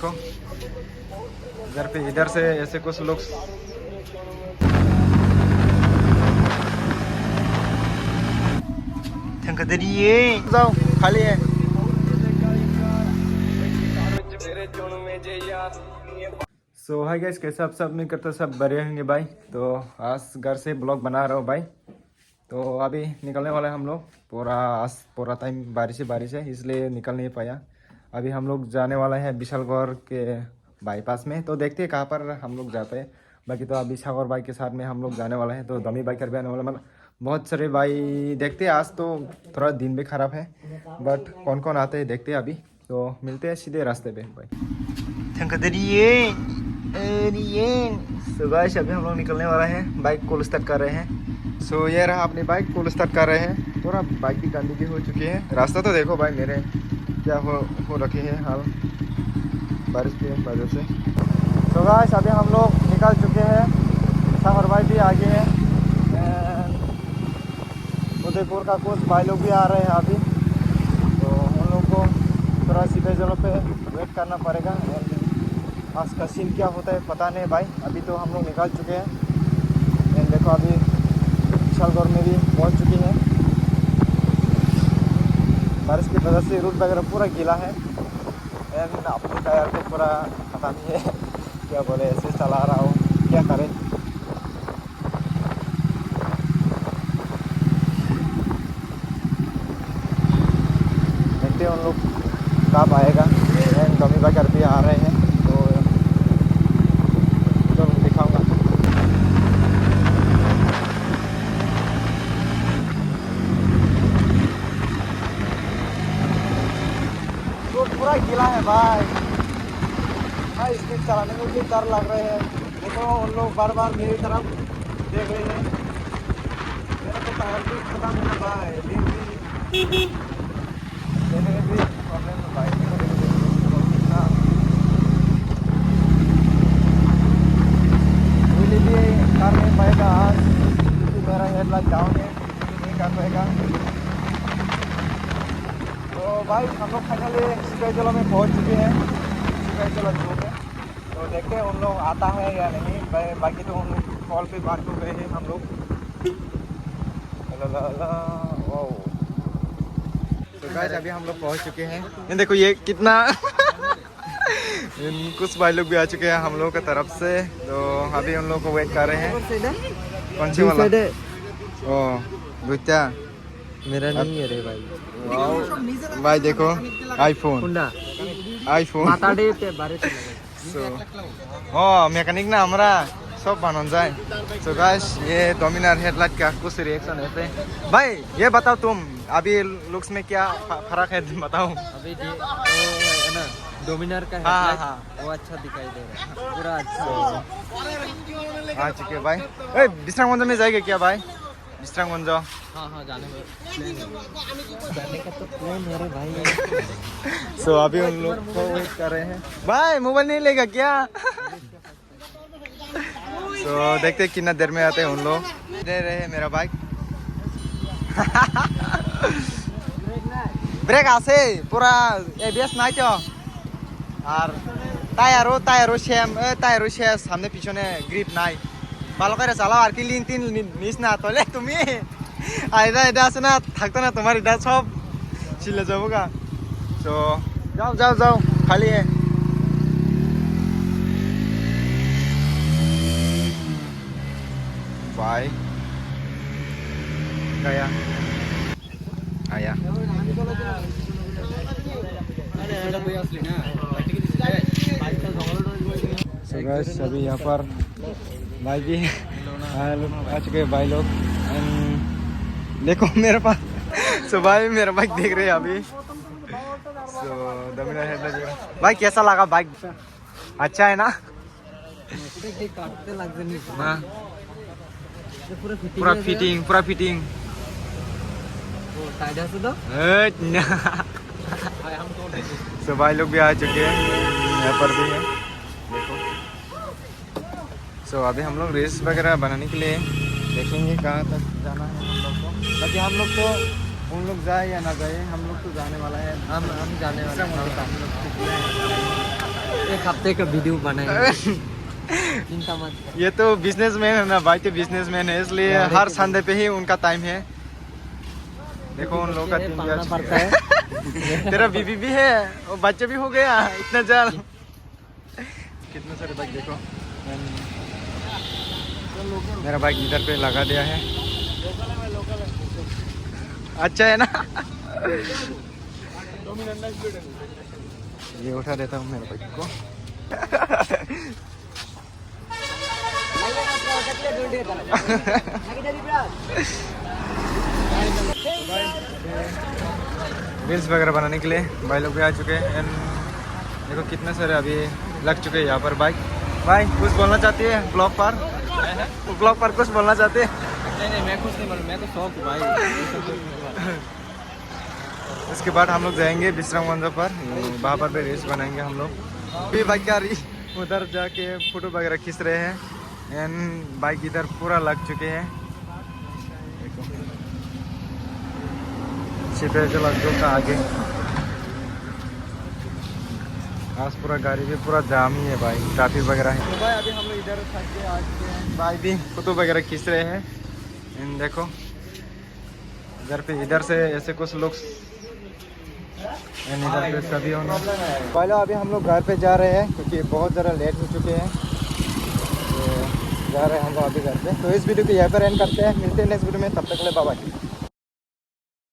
देखो इधर पे इधर से ऐसे कुछ लोग जाओ खाली है। सो हाय गाइस, कैसे आप सब नहीं करते सब बढ़िया होंगे भाई। तो आज घर से ब्लॉग बना रहा हूँ भाई। तो अभी निकलने वाले हैं हम लोग। आज पूरा टाइम बारिश है इसलिए निकल नहीं पाया। अभी हम लोग जाने वाला है विशालगढ़ के बाईपास में। तो देखते हैं कहाँ पर हम लोग जाते हैं। बाकी तो अभी सागर बाइक के साथ में हम लोग जाने वाले हैं। तो दमी बाइकर भी आने वाला, मतलब बहुत सारे भाई देखते हैं। आज तो थोड़ा दिन भी ख़राब है बट कौन कौन आते हैं देखते हैं अभी। तो मिलते हैं सीधे रास्ते पे भाई। सुबह अभी हम लोग निकलने वाला है, बाइक को स्टार्ट कर रहे हैं। सो ये रहा अपनी बाइक को स्टार्ट कर रहे हैं। थोड़ा बाइक भी गंदी भी हो चुकी है। रास्ता तो देखो भाई मेरे क्या हो रखे हैं हाल बारिश की वजह से। तो गाइस अभी हम लोग निकल चुके हैं। सागर भाई भी आगे हैं, उदयपुर का कुछ भाई लोग भी आ रहे हैं अभी। तो उन लोग को थोड़ा सीधे जगह पे वेट करना पड़ेगा। आज का सीन क्या होता है पता नहीं भाई। अभी तो हम लोग निकाल चुके हैं एंड देखो अभी विशालगढ़ में भी पहुंच चुकी है। बारिश की वजह से रूट वगैरह पूरा गीला है एंड अपने टायर को पूरा पता नहीं है क्या बोले, ऐसे चला रहा हूँ क्या करें। देखते हैं उन लोग कब आएगा एंड गमी बाइकर भी आ रहे हैं। तो दिखाऊंगा। तो पूरा गीला है भाई। भाई स्पीड चलाने में भी डर लग रहे हैं। देखो उन लोग बार बार मेरी तरफ देख रहे हैं। मेरा तो टायर भी खत्म है भाई। देने भी प्रॉब्लम है भाई। भी कर नहीं पाएगा आज क्योंकि मेरा हेडलाइट डाउन है, नहीं कर पाएगा। तो भाई हम लोग फाइनली सिपाहीजला में पहुंच चुके हैं, सिपाहीजला जू में। तो देखते हैं उन लोग आता है या नहीं। बाकी तो उन कॉल पे बात हो गए हैं हम लोग। तो गाइस अभी हम लोग पहुंच चुके हैं। ये देखो ये कितना कुछ भाई लोग भी आ चुके हैं हम लोगों की तरफ से। तो अभी उन लोगों को वेट कर रहे हैं। कौन सी वाला? ओ बुच्चा मेरा नहीं है रे भाई। भाई देखो आईफोन मैकेनिक ना हमारा सब बन जाए। तो गाइस ये डोमिनार हेडलाइट का कुछ रिएक्शन है भाई। ये बताओ तुम अभी लुक्स में क्या फर्क है बताओ। अभी है ना डोमिनार का हेडलाइट। हाँ। वो अच्छा दिखाई दे रहा है, पूरा अच्छा आ चुके भाई। विश्रामगंज में जाएगा क्या भाई? विश्रामगंज हाँ जाने का तो प्लान है रे भाई। सो अभी उन लोग को वेट कर रहे हैं। भाई मोबाइल नहीं लेगा क्या? सो देखते कितना देर में आते हैं उन लोग। दे रहे हैं मेरा बाइक। ब्रेक आसे पूरा एबीएस নাই তো আর টায়ারও শেষ সামনে পিছনে গ্রিপ নাই। ভালো করে চালাও আর কি। লিন তিন নিস না তাহলে তুমি এটা আছে না থাকতো না তোমার এটা সব ছিলে যাবো গা। তো যাও খালি है भाई गया आया। अभी यहाँ पर भाई भी आ चुके भाई लोग। देखो मेरे पास सो भाई मेरा बाइक देख रहे हैं अभी। सो डोमिनार हेडलाइट भाई कैसा लगा बाइक? अच्छा है ना? पूरा फिटिंग सो भाई लोग भी आ चुके हैं, यहाँ पर भी है देखो। सो अभी हम लोग रेस वगैरह बनाने के लिए देखेंगे कहाँ तक जाना है हम लोग को। बाकी हम लोग तो उन लोग जाए या ना जाए हम लोग तो जाने वाला है। हम जाने वाले हैं। एक हफ्ते का वीडियो बनाएंगे। चिंता मत कर। ये तो बिजनेसमैन है ना भाई, तो बिजनेसमैन है इसलिए हर संडे पे ही उनका टाइम है। देखो उन लोगों का टीम भी आ चुका पड़ता है। तेरा बीबी भी है और बच्चे भी हो गया इतना जल्द। कितने सारे बाइक देखो। मेरा बाइक इधर पे लगा दिया है। अच्छा है ना। ये उठा देता हूँ मेरे बाइक को। रील्स वगैरह बनाने के लिए भाई लोग भी आ चुके हैं। देखो कितने सारे अभी लग चुके हैं यहाँ पर बाइक। भाई कुछ बोलना चाहती है ब्लॉग पर कुछ बोलना चाहते हैं? नहीं मैं कुछ नहीं बोलूँ, मैं तो शौक हूँ भाई। इसके बाद हम लोग जाएंगे विश्राम मंदिर पर, वहाँ पर भी रील्स बनाएंगे हम लोग। अभी बाइक का उधर जाके फोटो वगैरह खींच रहे हैं एंड बाइक इधर पूरा लग चुके हैं। छिपे जो लग जो का आगे आज पूरा गाड़ी भी पूरा जाम ही है भाई, ट्रैफिक वगैरह है। तो भाई अभी हम लोग इधर थक के आ चुके हैं, भाई भी फोटो वगैरह खींच रहे हैं। एंड देखो इधर से ऐसे कुछ लोग इधर पे सभी होना। पहले अभी हम लोग घर पे जा रहे हैं क्योंकि बहुत ज़्यादा लेट हो चुके हैं, तो जा रहे हैं हम लोग अभी घर पे। तो इस वीडियो को यहाँ पर एंड करते हैं, मिलते हैं नेक्स्ट वीडियो में, तब तक के लिए बाय बाय।